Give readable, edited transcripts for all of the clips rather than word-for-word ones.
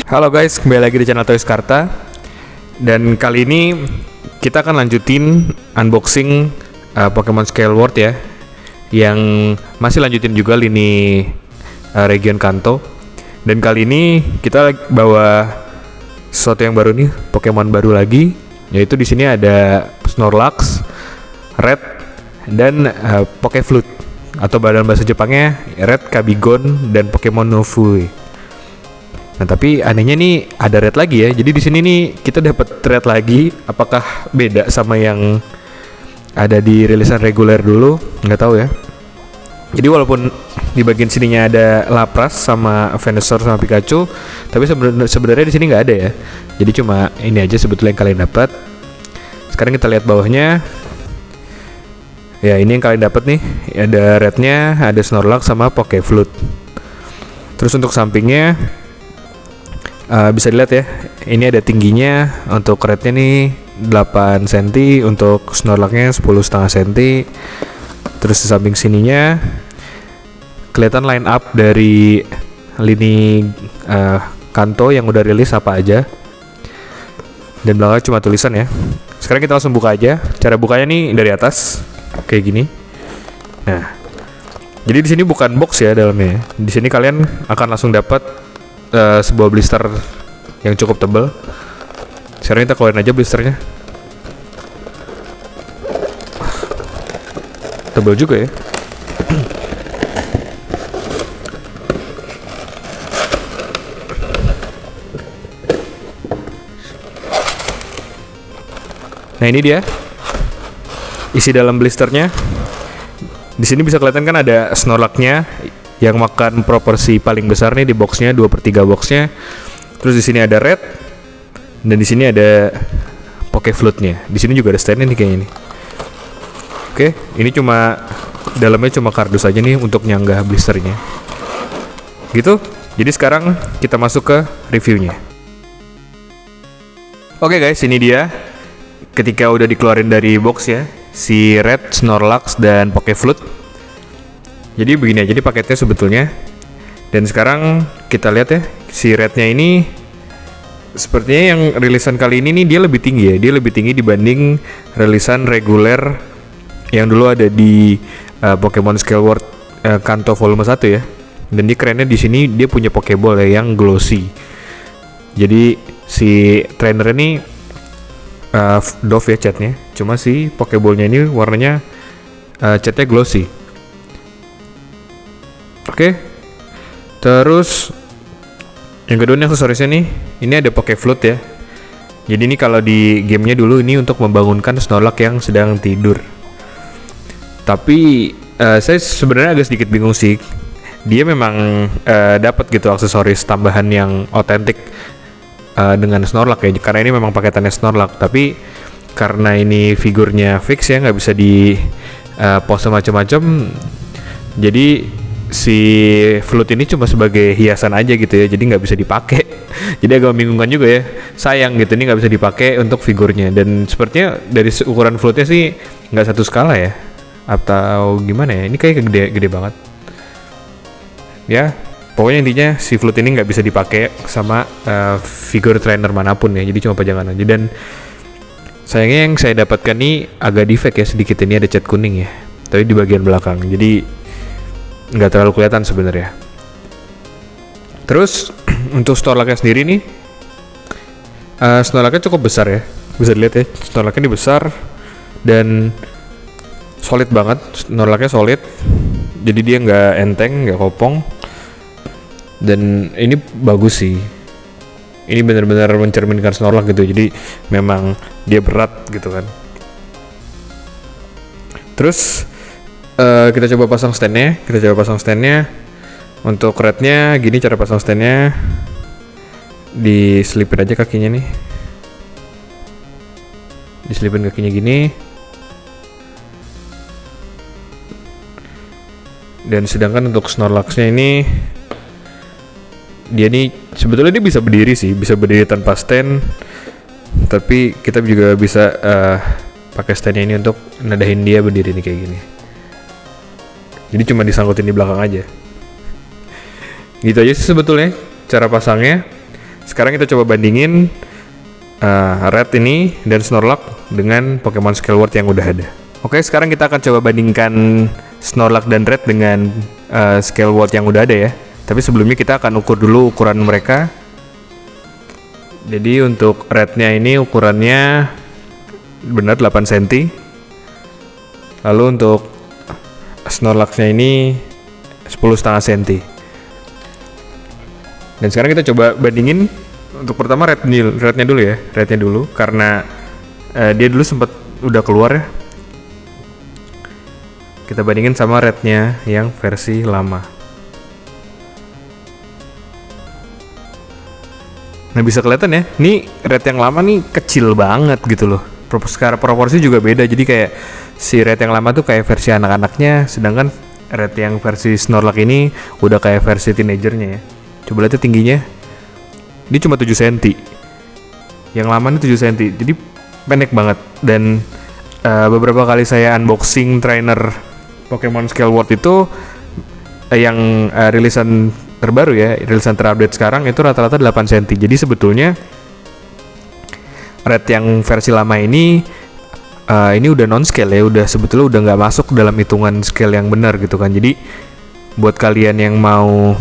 Halo guys, kembali lagi di channel Toys Karta. Dan kali ini kita akan lanjutin unboxing Pokemon Skyward ya, yang masih lanjutin juga lini region Kanto. Dan kali ini kita bawa sesuatu yang baru nih, Pokemon baru lagi, yaitu di sini ada Snorlax, Red, dan Pokeflute atau dalam bahasa Jepangnya Red, Kabigon, dan Pokemon Novue. Nah, tapi anehnya nih ada red lagi ya. Jadi di sini nih kita dapat red lagi. Apakah beda sama yang ada di rilisan reguler dulu? Nggak tahu ya. Jadi walaupun di bagian sininya ada Lapras sama Venusaur sama Pikachu, tapi sebenarnya di sini nggak ada ya. Jadi cuma ini aja sebetulnya yang kalian dapat. Sekarang kita lihat bawahnya. Ya, ini yang kalian dapat nih. Ada rednya, ada Snorlax sama Pokeflute. Terus untuk sampingnya bisa dilihat ya, ini ada tingginya. Untuk rednya nih 8 cm, untuk Snorlaxnya 10,5 cm. Terus di samping sininya kelihatan line up dari lini Kanto yang udah rilis apa aja. Dan belakangnya cuma tulisan ya. Sekarang kita langsung buka aja. Cara bukanya nih dari atas kayak gini. Nah, jadi di sini bukan box ya dalamnya. Di sini kalian akan langsung dapat sebuah blister yang cukup tebal. Sekarang kita keluarin aja blisternya. Tebal juga ya. Nah, ini dia isi dalam blisternya. Di sini bisa kelihatan kan ada Snorlaxnya yang makan proporsi paling besar nih di boxnya, 2/3 boxnya. Terus di sini ada red, dan di sini ada Pokeflute-nya. Di sini juga ada stand-nya nih kayaknya nih. Oke, ini cuma dalamnya cuma kardus aja nih untuk nyanggah blisternya. Gitu. Jadi sekarang kita masuk ke reviewnya. Oke guys, ini dia ketika udah dikeluarin dari box ya, si Red, Snorlax, dan Pokeflute. Jadi begini aja nih paketnya sebetulnya. Dan sekarang kita lihat ya, si rednya ini sepertinya yang rilisan kali ini nih dia lebih tinggi ya. Dia lebih tinggi dibanding rilisan reguler yang dulu ada di Pokemon Skyward Kanto volume 1 ya. Dan dia kerennya di sini dia punya Pokeball ya yang glossy. Jadi si trainer ini Dove ya catnya. Cuma si Pokeballnya ini warnanya catnya glossy. Oke, terus yang kedua nih aksesorisnya nih, ini ada Pokeflute ya. Jadi ini kalau di gamenya dulu ini untuk membangunkan Snorlax yang sedang tidur. Tapi saya sebenarnya agak sedikit bingung sih. Dia memang dapat gitu aksesoris tambahan yang otentik dengan Snorlax ya. Karena ini memang paketannya Snorlax. Tapi karena ini figurnya fix ya, nggak bisa di pose macam-macam. Jadi si Flute ini cuma sebagai hiasan aja gitu ya, jadi nggak bisa dipakai. Jadi agak membingungkan juga ya, sayang gitu, ini nggak bisa dipakai untuk figurnya. Dan sepertinya dari ukuran Flute-nya sih nggak satu skala ya, atau gimana ya, ini kayak gede banget ya. Pokoknya intinya si Flute ini nggak bisa dipakai sama figur trainer manapun ya, jadi cuma pajangan aja. Dan sayangnya yang saya dapatkan nih agak defect ya sedikit, ini ada cat kuning ya, tapi di bagian belakang, jadi nggak terlalu kelihatan sebenarnya. Terus untuk Snorlaxnya sendiri nih, Snorlaxnya cukup besar ya, bisa dilihat ya, Snorlaxnya ini besar dan solid banget. Snorlaxnya solid, jadi dia nggak enteng, nggak kopong, dan ini bagus sih. Ini benar-benar mencerminkan Snorlax gitu, jadi memang dia berat gitu kan. Terus kita coba pasang standnya. Untuk rednya gini cara pasang standnya, diselipin aja kakinya nih, diselipin kakinya gini. Dan sedangkan untuk Snorlaxnya ini, dia nih sebetulnya dia bisa berdiri sih, bisa berdiri tanpa stand. Tapi kita juga bisa pakai standnya ini untuk nadahin dia berdiri nih kayak gini. Jadi cuma disangkutin di belakang aja. Gitu aja sih sebetulnya cara pasangnya. Sekarang kita coba bandingin Red ini dan Snorlax dengan Pokemon Skyward yang udah ada. Oke, sekarang kita akan coba bandingkan Snorlax dan Red dengan Skyward yang udah ada ya. Tapi sebelumnya kita akan ukur dulu ukuran mereka. Jadi untuk Rednya ini ukurannya benar 8 cm. Lalu untuk Snorlaxnya ini 10,5 cm. Dan sekarang kita coba bandingin. Untuk pertama rednya dulu ya, rednya dulu karena dia dulu sempat udah keluar ya. Kita bandingin sama rednya yang versi lama. Nah bisa kelihatan ya, nih red yang lama nih kecil banget gitu loh. Secara proporsi juga beda, jadi kayak si red yang lama tuh kayak versi anak-anaknya, sedangkan red yang versi Snorlax ini udah kayak versi teenagernya ya. Coba lihat tingginya. Ini cuma 7 cm. Yang lama ini 7 cm. Jadi pendek banget. Dan beberapa kali saya unboxing trainer Pokemon Skyward itu yang rilisan terbaru ya, rilisan terupdate sekarang itu rata-rata 8 cm. Jadi sebetulnya Red yang versi lama ini udah non scale ya, udah sebetulnya udah nggak masuk dalam hitungan scale yang benar gitu kan. Jadi buat kalian yang mau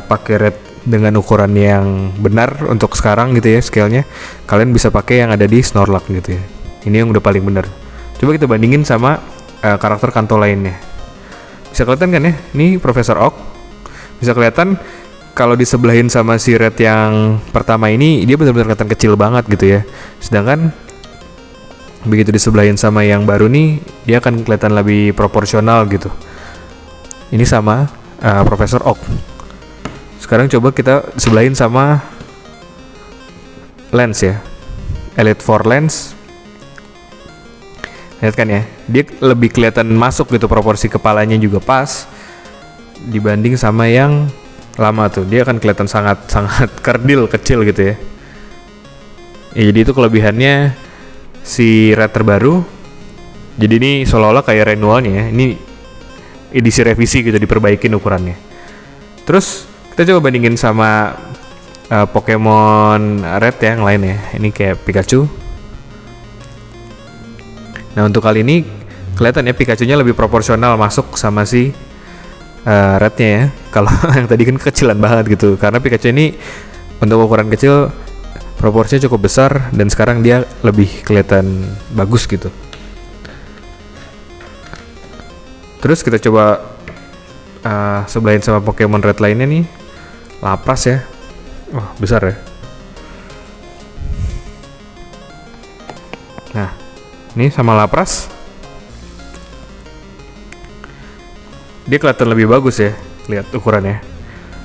pakai Red dengan ukuran yang benar untuk sekarang gitu ya scale-nya, kalian bisa pakai yang ada di Snorlax gitu ya. Ini yang udah paling benar. Coba kita bandingin sama karakter Kanto lainnya. Bisa kelihatan kan ya? Ini Profesor Oak. Bisa kelihatan kalau disebelahin sama si Red yang pertama ini, dia benar-benar kelihatan kecil banget gitu ya. Sedangkan begitu disebelahin sama yang baru nih, dia akan kelihatan lebih proporsional gitu. Ini sama Profesor Oak. Sekarang coba kita sebelahin sama Lens ya, Elite Four Lens. Lihat kan ya, dia lebih kelihatan masuk gitu, proporsi kepalanya juga pas dibanding sama yang lama tuh. Dia akan kelihatan sangat kerdil, kecil gitu ya. Jadi itu kelebihannya si Red terbaru. Jadi ini seolah-olah kayak renewalnya ya. Ini edisi revisi gitu, diperbaikin ukurannya. Terus kita coba bandingin sama Pokemon Red yang lain ya. Ini kayak Pikachu. Nah untuk kali ini kelihatan ya Pikachu-nya lebih proporsional masuk sama si Rednya ya. Kalau yang tadi kan kecilan banget gitu. Karena Pikachu ini untuk ukuran kecil proporsinya cukup besar dan sekarang dia lebih kelihatan bagus gitu. Terus kita coba sebelahin sama Pokemon Red lainnya nih. Lapras ya. Wah, besar ya. Nah, ini sama Lapras. Dia kelihatan lebih bagus ya. Lihat ukurannya.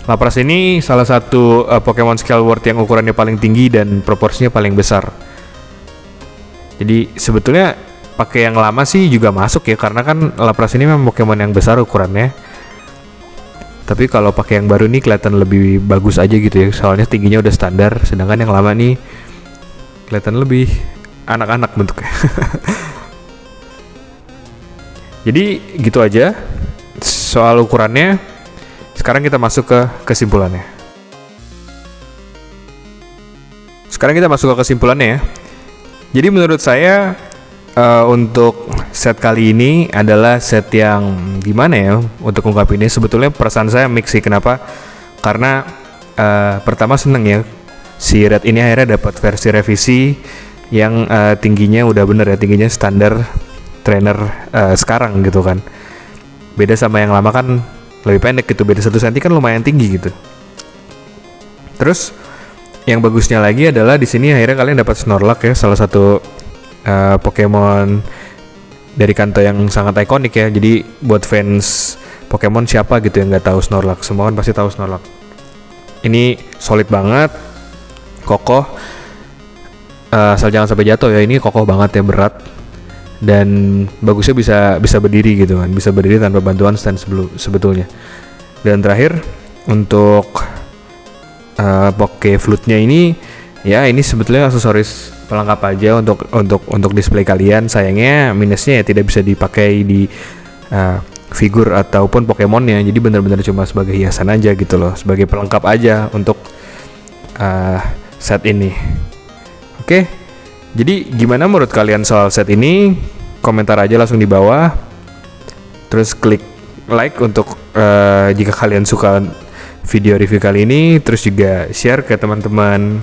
Lapras ini salah satu Pokemon Skyward yang ukurannya paling tinggi dan proporsinya paling besar. Jadi sebetulnya pakai yang lama sih juga masuk ya, karena kan Lapras ini memang Pokemon yang besar ukurannya. Tapi kalau pakai yang baru nih kelihatan lebih bagus aja gitu ya, soalnya tingginya udah standar, sedangkan yang lama nih kelihatan lebih anak-anak bentuknya. Jadi gitu aja soal ukurannya. Sekarang kita masuk ke kesimpulannya. Ya. Jadi menurut saya untuk set kali ini adalah set yang gimana ya untuk ungkapinnya. Sebetulnya perasaan saya mix sih. Kenapa? Karena pertama seneng ya si Red ini akhirnya dapat versi revisi yang tingginya udah bener ya, tingginya standar trainer sekarang gitu kan. Beda sama yang lama kan lebih pendek gitu, beda 1 cm kan lumayan tinggi gitu. Terus yang bagusnya lagi adalah di sini akhirnya kalian dapat Snorlax ya, salah satu Pokemon dari Kanto yang sangat ikonik ya. Jadi buat fans Pokemon siapa gitu yang nggak tahu Snorlax, semua kan pasti tahu Snorlax. Ini solid banget, kokoh, asal jangan sampai jatuh ya. Ini kokoh banget ya, berat, dan bagusnya bisa berdiri gitu kan, bisa berdiri tanpa bantuan stand sebetulnya. Dan terakhir untuk Poke Flute-nya ini ya, ini sebetulnya aksesoris pelengkap aja untuk display kalian. Sayangnya minusnya ya tidak bisa dipakai di figur ataupun Pokemonnya. Jadi benar-benar cuma sebagai hiasan aja gitu loh, sebagai pelengkap aja untuk set ini. Oke, jadi gimana menurut kalian soal set ini? Komentar aja langsung di bawah. Terus klik like untuk jika kalian suka video review kali ini. Terus juga share ke teman-teman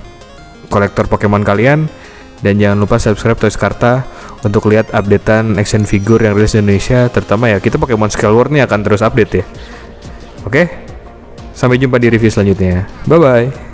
kolektor Pokemon kalian. Dan jangan lupa subscribe Toys Karta untuk lihat updatean action figure yang rilis di Indonesia. Terutama ya, kita Pokemon Skyward nih akan terus update ya. Oke, sampai jumpa di review selanjutnya. Bye-bye.